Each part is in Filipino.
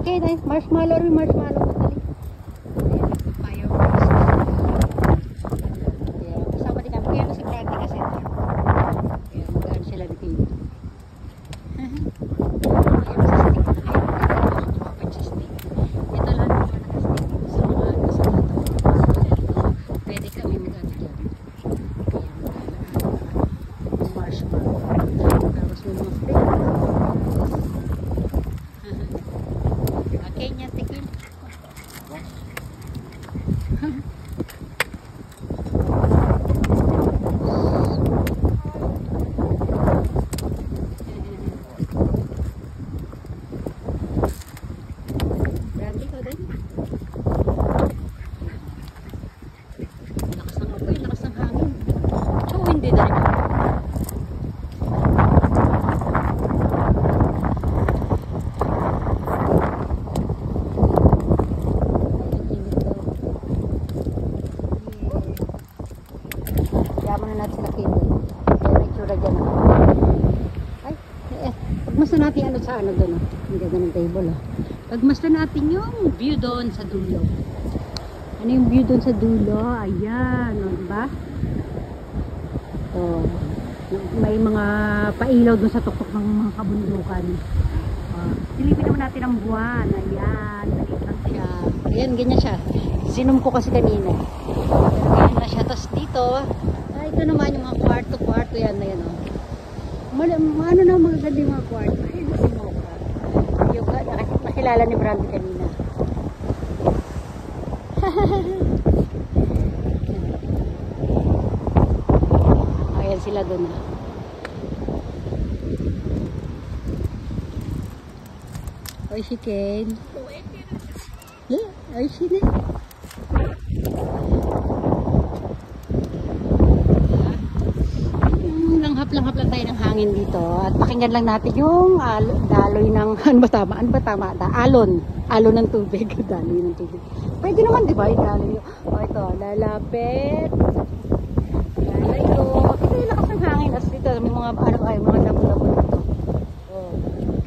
chicken ay marshmallow rin, marshmallow ko dali. Fireworks. Kaya kasama din kami. Kaya si Brandy kasi. Kaya magaan sila ni Tina. Ito lang naman naka-stick sa mga nasa dito. Pwede kami mag-ano dyan. Marshmallow. Tapos may mga flavor. Okay niya, tikim. Brandy ko din. Lakas ng apoy, lakas ng hangin. So, hindi na rin. Natin sila kito. Kaya may tsura dyan ako. Ay, pagmasdan natin ano sa ano doon. Ang ganda ng table. Pagmasdan natin yung view doon sa dulo. Ano yung view doon sa dulo? Ayan, o, diba? So, may mga pailaw doon sa tuktok ng mga kabundukan. Silipin naman natin ang buwan. Ayan, maliit lang siya. Ayan, ganyan siya. Sinum ko kasi kanina. Ganyan na siya. Tapos dito, ito naman yung mga kwarto-kwarto yan na yan, ano na magaganda yung mga kwarto. Ay, si Mocha. Yung nakilala ni Brandy kanina. Ayan sila doon. Oy, si Ken. Yeah, oy, si Ken. Haplang-haplang tayo ng hangin dito at pakinggan lang natin yung daloy ng ano ba tama alon ng tubig. Daloy ng tubig pwede naman, di ba? Yung daloy ito, lalapit lalayo, ito yung lakas ng hangin. As dito may mga mga dabo-dabo dito.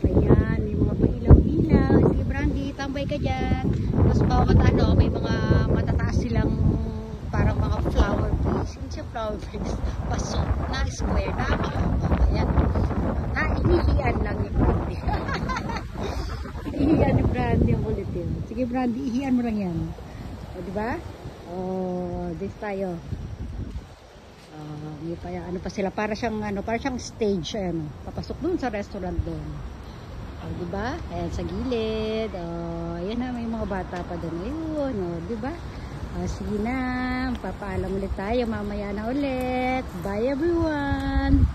Ayan, may mga pailaw-ilaw. Sige Brandy, tambay ka dyan. Tapos bawat may mga matataas silang parang mga flower place. Hindi siya flower place, paso na square na ayan, ihihian lang ni Brandy. Ihihian ni Brandy ang ulit yun. Sige Brandy, ihihian mo lang yan, o diba? This tayo. May pa, ano pa sila, para siyang stage. Ayan, papasok dun sa restaurant dun, o diba? Ayan sa gilid. Ayan na, may mga bata pa dun. Ayun, o diba? Sige na, papaalam ulit tayo mamaya na ulit. Bye everyone!